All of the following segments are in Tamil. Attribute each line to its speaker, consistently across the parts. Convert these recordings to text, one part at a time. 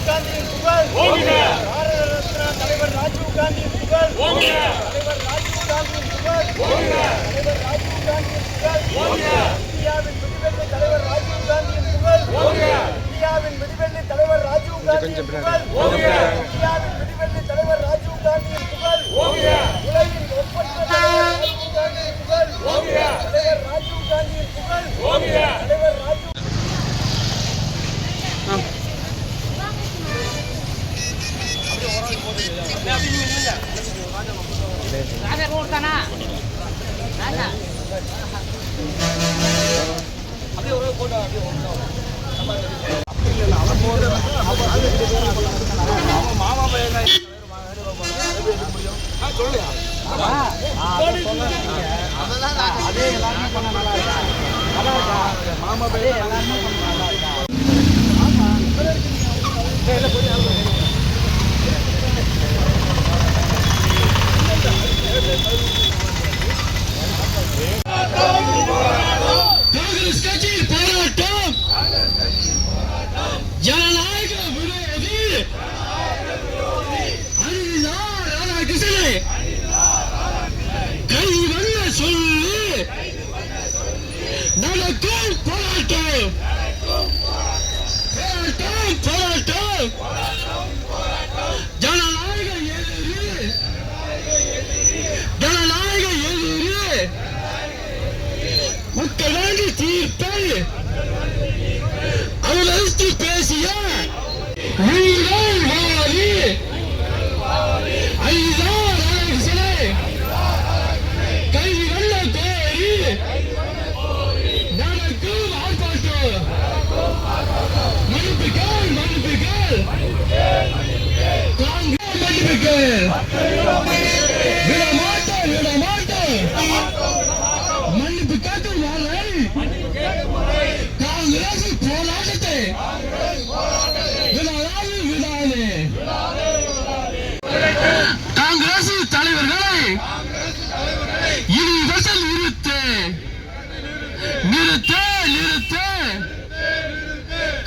Speaker 1: ராஜீவ் காந்தியின் புகழ் பாரத ரத்னா தலைவர் ராஜீவ் காந்தியின் புகழ் தலைவர் ராஜீவ் காந்தியின் புகழ் தலைவர் ராஜீவ் காந்தியின் புகழ் இந்தியாவின் விடுதலை தலைவர் ராஜீவ் காந்தியின் புகழ் இந்தியாவின் விடுதலை தலைவர் ராஜீவ் காந்தியின் புகழ் இந்தியாவின் விடுதலை தலைவர் ராஜீவ் காந்தியின் புகழ் உலகின் ஒப்பற்ற தலைவர் ராஜீவ் காந்தியின் புகழ் தலைவர் ராஜீவ் காந்தியின் புகழ் தலைவர் ராஜீவ் மாமா பையன் மாமா பையன்
Speaker 2: காங்கிரஸ் கட்சியின் போராட்டம் ஜனநாயக விரோதி அனிதா ராதாகிருஷ்ணனை கைவண்ண சொல்லி நடக்கும் போராட்டம் போராட்டம் ஜனநாயக எதிரி மக்கள் வாங்கி தீர்ப்பை அவலரித்து பேசிய வீரவாதி அனிதா ராதாகிருஷ்ணனை கைவண்ண கோரி நடக்கும் ஆர்ப்பாட்டம் மன்னிப்புகள் விடமாட்டோம் மன்னிப்பு கேட்கும் வரை காங்கிரஸ் போராட்டத்தை விடாதே காங்கிரஸ் தலைவர்களை யூனிவர்சல் நிறுத்து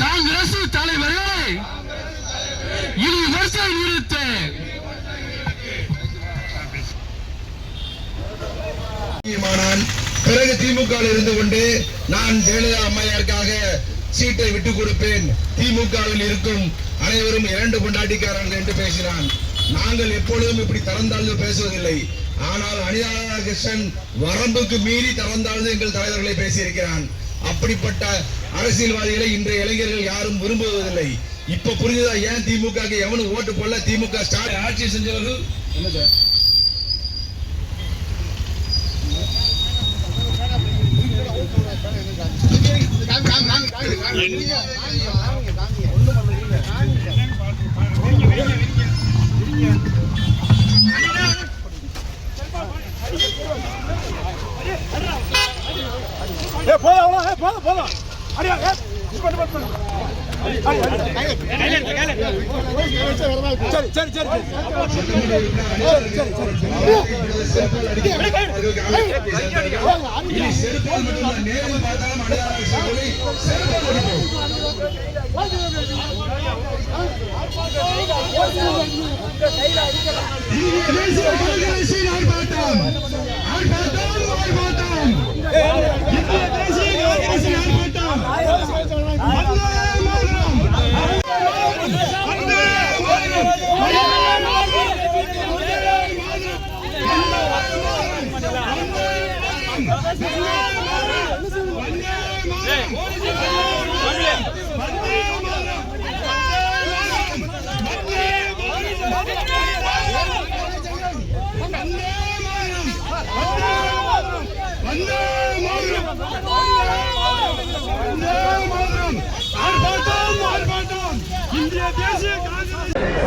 Speaker 2: காங்கிரஸ் தலைவர்களை யூனிவர்சல் நிறுத்து.
Speaker 3: பிறகு திமுக இருந்து கொண்டு நான் ஜெயலலிதா அம்மையாருக்காக சீட்டை விட்டுக் கொடுப்பேன், திமுகவில் இருக்கும் அனைவரும் இரண்டு பொண்டாட்டிக்காரர்கள் என்று பேசினான். நாங்கள் எப்பொழுதும் இப்படி தரந்தாழ்ந்து பேசுவதில்லை. ஆனால் அனிதா ராதாகிருஷ்ணன் வரம்புக்கு மீறி தரந்தாழ்ந்து எங்கள் தலைவர்களை பேசியிருக்கிறான். அப்படிப்பட்ட அரசியல்வாதிகளை இன்றைய இளைஞர்கள் யாரும் விரும்புவதில்லை. இப்ப புரிஞ்சதா ஏன் திமுக எவனும் ஓட்டு போடல? திமுக ஸ்டாலின் ஆட்சி செஞ்சவர்கள் என்ன சார்
Speaker 1: போதும் அடியா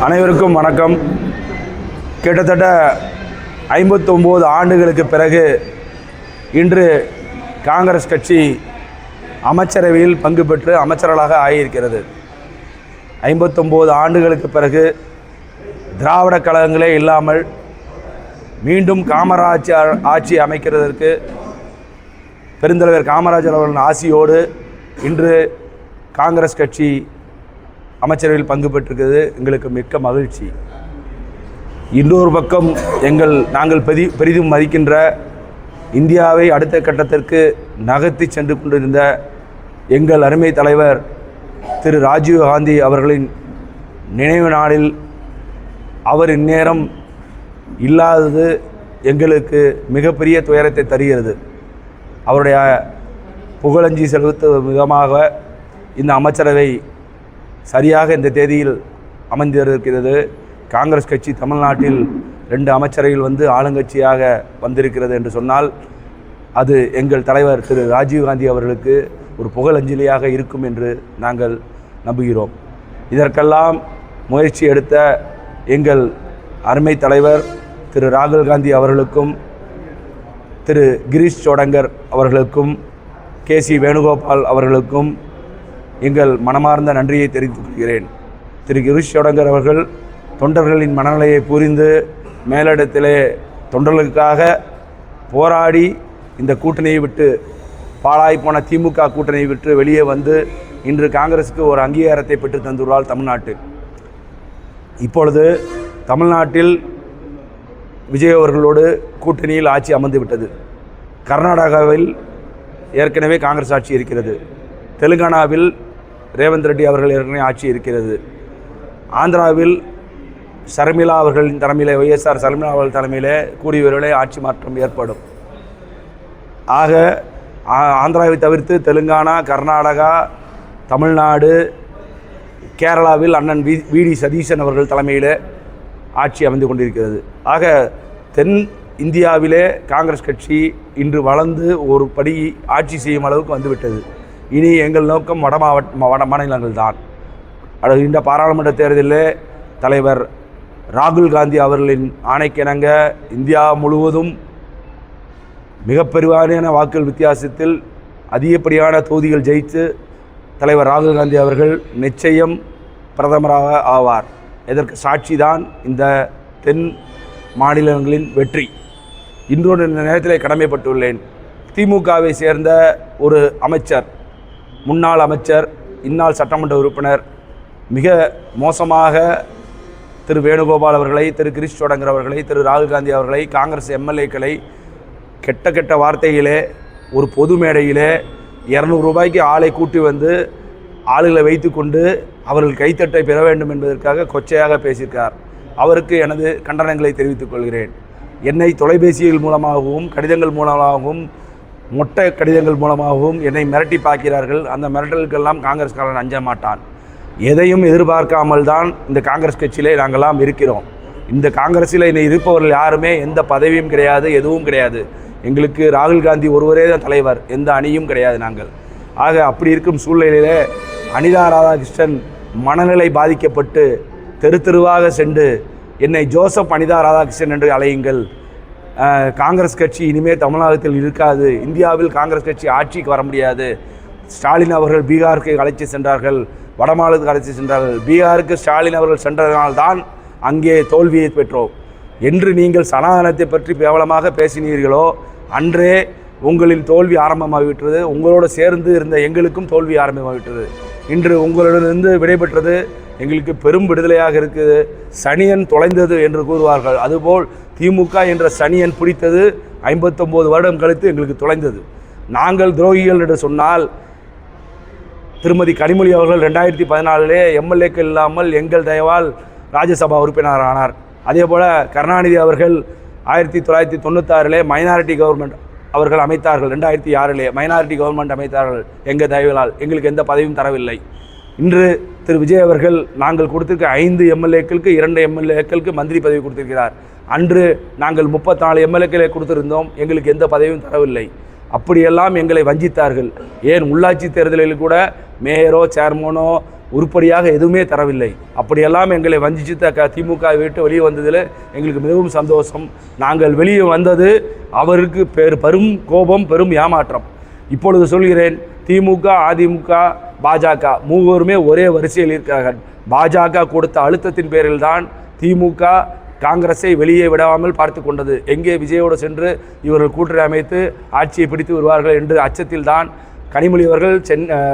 Speaker 4: அனைவருக்கும் வணக்கம். கிட்டத்தட்ட 59 ஆண்டுகளுக்கு பிறகு இன்று காங்கிரஸ் கட்சி அமைச்சரவையில் பங்கு பெற்று அமைச்சர்களாக ஆகியிருக்கிறது. 59 ஆண்டுகளுக்கு பிறகு திராவிட கழகங்களே இல்லாமல் மீண்டும் காமராஜ் ஆட்சி அமைக்கிறதற்கு பெருந்தலைவர் காமராஜர் அவர்களின் ஆசியோடு இன்று காங்கிரஸ் கட்சி அமைச்சரவையில் பங்கு பெற்றிருக்கிறது எங்களுக்கு மிக்க மகிழ்ச்சி. இன்னொரு பக்கம் நாங்கள் பெரிதும் மதிக்கின்ற இந்தியாவை அடுத்த கட்டத்திற்கு நகர்த்தி சென்று கொண்டிருந்த எங்கள் அருமை தலைவர் திரு ராஜீவ் காந்தி அவர்களின் நினைவு நாளில் அவர் இந்நேரம் இல்லாதது எங்களுக்கு மிகப்பெரிய துயரத்தை தருகிறது. அவருடைய புகழஞ்சி செலுத்தும் விதமாக இந்த அமைச்சரவை சரியாக இந்த தேதியில் அமைந்திருக்கிறது. காங்கிரஸ் கட்சி தமிழ்நாட்டில் 2 அமைச்சரவையில் ஆளுங்கட்சியாக வந்திருக்கிறது என்று சொன்னால் அது எங்கள் தலைவர் திரு ராஜீவ்காந்தி அவர்களுக்கு ஒரு புகழஞ்சலியாக இருக்கும் என்று நாங்கள் நம்புகிறோம். இதற்கெல்லாம் முயற்சி எடுத்த எங்கள் அருமை தலைவர் திரு ராகுல் காந்தி அவர்களுக்கும் திரு கிரீஷ் சோடங்கர் அவர்களுக்கும் KC வேணுகோபால் அவர்களுக்கும் எங்கள் மனமார்ந்த நன்றியை தெரிவித்துக் கொள்கிறேன். திரு கிரீஷ் சோடங்கர் அவர்கள் தொண்டர்களின் மனநிலையை புரிந்து மேலிடத்திலே தொண்டர்களுக்காக போராடி இந்த கூட்டணியை விட்டு பாழாய்ப்போன திமுக கூட்டணியை விட்டு வெளியே வந்து இன்று காங்கிரஸுக்கு ஒரு அங்கீகாரத்தை பெற்று தந்துள்ளார் தமிழ்நாட்டில். இப்பொழுது தமிழ்நாட்டில் விஜய் அவர்களோடு கூட்டணியில் ஆட்சி அமர்ந்து விட்டது. கர்நாடகாவில் ஏற்கனவே காங்கிரஸ் ஆட்சி இருக்கிறது. தெலுங்கானாவில் ரேவந்த் ரெட்டி அவர்கள் ஏற்கனவே ஆட்சி இருக்கிறது. ஆந்திராவில் சர்மிளா அவர்களின் தலைமையிலே YSR சர்மிளா அவர்கள் தலைமையிலே கூடிய விரைவிலே ஆட்சி மாற்றம் ஏற்படும். ஆக ஆந்திராவை தவிர்த்து தெலுங்கானா, கர்நாடகா, தமிழ்நாடு, கேரளாவில் அண்ணன் VD சதீசன் அவர்கள் தலைமையில் ஆட்சி அமைந்து கொண்டிருக்கிறது. ஆக தென் இந்தியாவிலே காங்கிரஸ் கட்சி இன்று வளர்ந்து ஒரு படி ஆட்சி செய்யும் அளவுக்கு வந்துவிட்டது. இனி எங்கள் நோக்கம் வட மாநிலங்கள் தான். இந்த பாராளுமன்ற தேர்தலில் தலைவர் ராகுல் காந்தி அவர்களின் ஆணைக்கிணங்க இந்தியா முழுவதும் மிக பெருவாரியான வாக்குகள் வித்தியாசத்தில் அதிகப்படியான தொகுதிகள் ஜெயித்து தலைவர் ராகுல் காந்தி அவர்கள் நிச்சயம் பிரதமராக ஆவார். இதற்கு சாட்சிதான் இந்த தென் மாநிலங்களின் வெற்றி. இன்றொரு நேரத்தில் கடமைப்பட்டுள்ளேன். திமுகவை சேர்ந்த ஒரு அமைச்சர், முன்னாள் அமைச்சர், இந்நாள் சட்டமன்ற உறுப்பினர் மிக மோசமாக திரு வேணுகோபால் அவர்களை, திரு கிரீஷ் சோடங்கர் அவர்களை, திரு ராகுல் காந்தி அவர்களை, காங்கிரஸ் MLAக்களை கெட்ட வார்த்தையிலே ஒரு பொது மேடையிலே 200 ரூபாய்க்கு ஆளை கூட்டி வந்து ஆளுகளை வைத்து கொண்டு அவர்கள் கைத்தட்டை பெற வேண்டும் என்பதற்காக கொச்சையாக பேசியிருக்கார். அவருக்கு எனது கண்டனங்களை தெரிவித்துக் கொள்கிறேன். என்னை தொலைபேசிகள் மூலமாகவும் கடிதங்கள் மூலமாகவும் மொட்டை கடிதங்கள் மூலமாகவும் என்னை மிரட்டி பார்க்கிறார்கள். அந்த மிரட்டலுக்கெல்லாம் காங்கிரஸ்காரன் அஞ்ச மாட்டான். எதையும் எதிர்பார்க்காமல் தான் இந்த காங்கிரஸ் கட்சியிலே நாங்கள்லாம் இருக்கிறோம். இந்த காங்கிரஸில் இன்னை இருப்பவர்கள் யாருமே எந்த பதவியும் கிடையாது, எதுவும் கிடையாது. எங்களுக்கு ராகுல் காந்தி ஒருவரே தான் தலைவர், எந்த அணியும் கிடையாது நாங்கள். ஆக அப்படி இருக்கும் சூழ்நிலையிலே அனிதா ராதாகிருஷ்ணன் மனநிலை பாதிக்கப்பட்டு தெருவாக சென்று என்னை ஜோசப் அனிதா ராதாகிருஷ்ணன் என்று அழையுங்கள், காங்கிரஸ் கட்சி இனிமேல் தமிழகத்தில் இருக்காது, இந்தியாவில் காங்கிரஸ் கட்சி ஆட்சிக்கு வர முடியாது, ஸ்டாலின் அவர்கள் பீகாருக்கு அழைத்து சென்றார்கள், வடமாநிலத்துக்கு அழைத்து சென்றார்கள், பீகாருக்கு ஸ்டாலின் அவர்கள் சென்றதனால்தான் அங்கே தோல்வியை பெற்றோம் என்று நீங்கள் சனாதனத்தை பற்றி கேவலமாக பேசினீர்களோ அன்றே உங்களின் தோல்வி ஆரம்பமாகிவிட்டது. உங்களோடு சேர்ந்து இருந்த எங்களுக்கும் தோல்வி ஆரம்பமாகிவிட்டது. இன்று உங்களிடமிருந்து விடைபெற்றது எங்களுக்கு பெரும் விடுதலையாக இருக்குது. சனியன் தொலைந்தது என்று கூறுவார்கள், அதுபோல் திமுக என்ற சனியன் பிடித்தது 59 வருடம் கழித்து எங்களுக்கு தொலைந்தது. நாங்கள் துரோகிகள் என்று சொன்னால் திருமதி கனிமொழி அவர்கள் 2014 MLAக்கள் இல்லாமல் எங்கள் தயவால் ராஜ்யசபா உறுப்பினர் ஆனார். அதே போல் கருணாநிதி அவர்கள் 1996 மைனாரிட்டி கவர்மெண்ட் அவர்கள் அமைத்தார்கள். 2006 மைனாரிட்டி கவர்மெண்ட் அமைத்தார்கள் எங்கள் தயவினால். எங்களுக்கு எந்த பதவியும் தரவில்லை. இன்று திரு விஜய் அவர்கள் நாங்கள் கொடுத்திருக்க 5 MLAக்களுக்கு 2 MLAக்களுக்கு மந்திரி பதவி கொடுத்திருக்கிறார். அன்று நாங்கள் 34 MLAக்களை கொடுத்திருந்தோம், எங்களுக்கு எந்த பதவியும் தரவில்லை. அப்படியெல்லாம் எங்களை வஞ்சித்தார்கள். ஏன் உள்ளாட்சி தேர்தலில் கூட மேயரோ சேர்மனோ உருப்படியாக எதுவுமே தரவில்லை. அப்படியெல்லாம் எங்களை வஞ்சித்த திமுக விட்டு வெளியே வந்ததில் எங்களுக்கு மிகவும் சந்தோஷம். நாங்கள் வெளியே வந்தது அவருக்கு பெரும் கோபம், பெரும் ஏமாற்றம். இப்பொழுது சொல்கிறேன், திமுக, அதிமுக, பாஜக மூவருமே ஒரே வரிசையில் இருக்கிறார்கள். பாஜக கொடுத்த அழுத்தத்தின் பேரில் தான் திமுக காங்கிரஸை வெளியே விடாமல் பார்த்து கொண்டது. எங்கே விஜயோடு சென்று இவர்கள் கூட்டணி அமைத்து ஆட்சியை பிடித்து வருவார்கள் என்று அச்சத்தில் தான் கனிமொழி அவர்கள்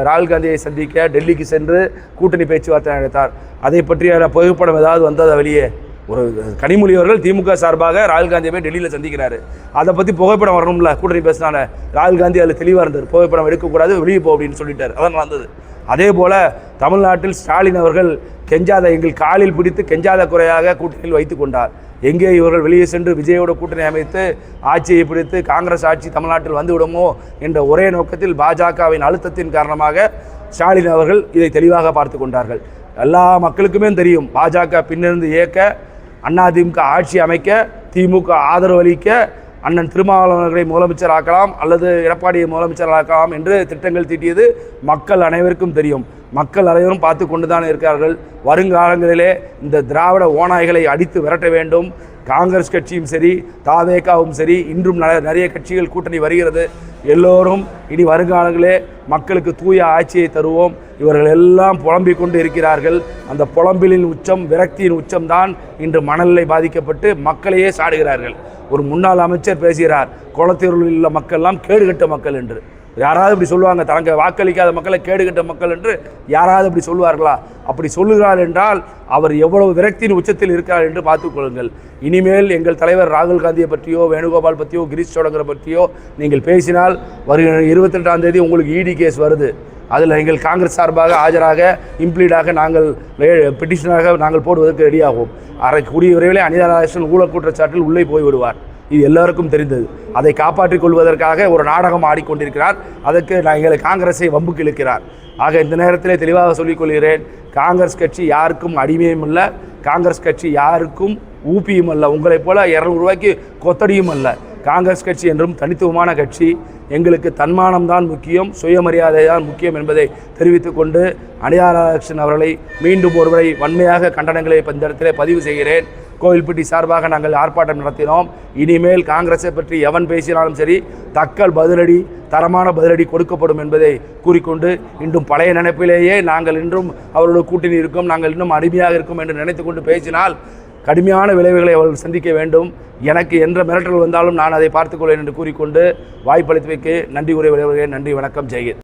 Speaker 4: ராகுல் காந்தியை சந்திக்க டெல்லிக்கு சென்று கூட்டணி பேச்சுவார்த்தை நடத்தார். அதை பற்றிய புகைப்படம் ஏதாவது வந்ததா வெளியே? ஒரு கனிமொழி அவர்கள் திமுக சார்பாக ராகுல் காந்தியை போய் டெல்லியில் சந்திக்கிறாரு. அதை பற்றி புகைப்படம் வரணும்ல, கூட்டணி பேசினால ராகுல் காந்தி அதில் தெளிவாக இருந்தார், புகைப்படம் எடுக்கக்கூடாது, வெளியே போ அப்படின்னு சொல்லிட்டார். அதான் நடந்தது. அதே போல் தமிழ்நாட்டில் ஸ்டாலின் அவர்கள் கெஞ்சாத, எங்கள் காலில் பிடித்து கெஞ்சாத குறையாக கூட்டணியில் வைத்து கொண்டார். எங்கே இவர்கள் வெளியே சென்று விஜயோட கூட்டணி அமைத்து ஆட்சியை பிடித்து காங்கிரஸ் ஆட்சி தமிழ்நாட்டில் வந்துவிடுமோ என்ற ஒரே நோக்கத்தில் பாஜகவின் அழுத்தத்தின் காரணமாக ஸ்டாலின் அவர்கள் இதை தெளிவாக பார்த்து கொண்டார்கள். எல்லா மக்களுக்குமே தெரியும், பாஜக பின்னிருந்து இயக்க, அதிமுக ஆட்சி அமைக்க, திமுக ஆதரவு அளிக்க, அண்ணன் திருமாவளவர்களை முதலமைச்சர் ஆக்கலாம் அல்லது எடப்பாடியை முதலமைச்சர் ஆக்கலாம் என்று திட்டங்கள் தீட்டியது மக்கள் அனைவருக்கும் தெரியும். மக்கள் அனைவரும் பார்த்து கொண்டு தான் இருக்கிறார்கள். வருங்காலங்களிலே இந்த திராவிட ஓநாய்களை அடித்து விரட்ட வேண்டும். காங்கிரஸ் கட்சியும் சரி, தாவேகாவும் சரி, இன்றும் நிறைய கட்சிகள் கூட்டணி வருகிறது. எல்லோரும் இனி வருங்காலங்களே மக்களுக்கு தூய ஆட்சியை தருவோம். இவர்கள் எல்லாம் புலம்பிக் கொண்டு இருக்கிறார்கள். அந்த புலம்பிலின் உச்சம், விரக்தியின் உச்சம்தான் இன்று மனநிலை பாதிக்கப்பட்டு மக்களையே சாடுகிறார்கள். ஒரு முன்னாள் அமைச்சர் பேசுகிறார், குளத்தூரில் உள்ள மக்கள்லாம் கேடுகட்ட மக்கள் என்று. யாராவது இப்படி சொல்லுவாங்க? தனக்கு வாக்களிக்காத மக்களை கேடுகட்ட மக்கள் என்று யாராவது இப்படி சொல்லுவார்களா? அப்படி சொல்லுகிறார் என்றால் அவர் எவ்வளவு விரக்தியின் உச்சத்தில் இருக்கிறார் என்று பார்த்துக்கொள்ளுங்கள். இனிமேல் எங்கள் தலைவர் ராகுல் காந்தியை பற்றியோ, வேணுகோபால் பற்றியோ, கிரீஷ் சோடங்கரை பற்றியோ நீங்கள் பேசினால் வருகிற 28ஆம் தேதி உங்களுக்கு இடி கேஸ் வருது. அதில் எங்கள் காங்கிரஸ் சார்பாக ஆஜராக இம்ப்ளீடாக நாங்கள் பெட்டிஷனாக நாங்கள் போடுவதற்கு ரெடியாகும். கூடிய விரைவில் அனிதா ராஜேஸ்வரன் ஊழல் குற்றச்சாட்டில் உள்ளே போய் விடுவார். இது எல்லாருக்கும் தெரிந்தது. அதை காப்பாற்றிக் கொள்வதற்காக ஒரு நாடகம் ஆடிக்கொண்டிருக்கிறார். அதற்கு எங்களை காங்கிரஸை வம்புக்கு இழுக்கிறார். ஆக இந்த நேரத்திலே தெளிவாக சொல்லிக்கொள்கிறேன், காங்கிரஸ் கட்சி யாருக்கும் அடிமையும் அல்ல, காங்கிரஸ் கட்சி யாருக்கும் ஊப்பியும் அல்ல, உங்களைப் போல 200 ரூபாய்க்கு கொத்தடியும் அல்ல. காங்கிரஸ் கட்சி என்றும் தனித்துவமான கட்சி. எங்களுக்கு தன்மானம்தான் முக்கியம், சுயமரியாதை தான் முக்கியம் என்பதை தெரிவித்துக் கொண்டு அனிதா ராஜேஸ்வரன் அவர்களை மீண்டும் ஒருமுறை வன்மையாக கண்டனங்களை இந்த இடத்திலே பதிவு செய்கிறேன். கோவில்பட்டி சார்பாக நாங்கள் ஆர்ப்பாட்டம் நடத்தினோம். இனிமேல் காங்கிரஸை பற்றி எவன் பேசினாலும் சரி, தக்கல் பதிலடி, தரமான பதிலடி கொடுக்கப்படும் என்பதை கூறிக்கொண்டு, இன்றும் பழைய நினைப்பிலேயே நாங்கள் இன்றும் அவரோட கூட்டணி இருக்கும், நாங்கள் இன்னும் அடிமையாக இருக்கும் என்று நினைத்து கொண்டு பேசினால் கடுமையான விளைவுகளை அவர்கள் சந்திக்க வேண்டும். எனக்கு என்ற மிரட்டல் வந்தாலும் நான் அதை பார்த்துக்கொள்வேன் என்று கூறிக்கொண்டு வாய்ப்பளித்தமைக்கு நன்றி கூறி விளைவுகிறேன். நன்றி, வணக்கம், ஜெயஹிந்த்.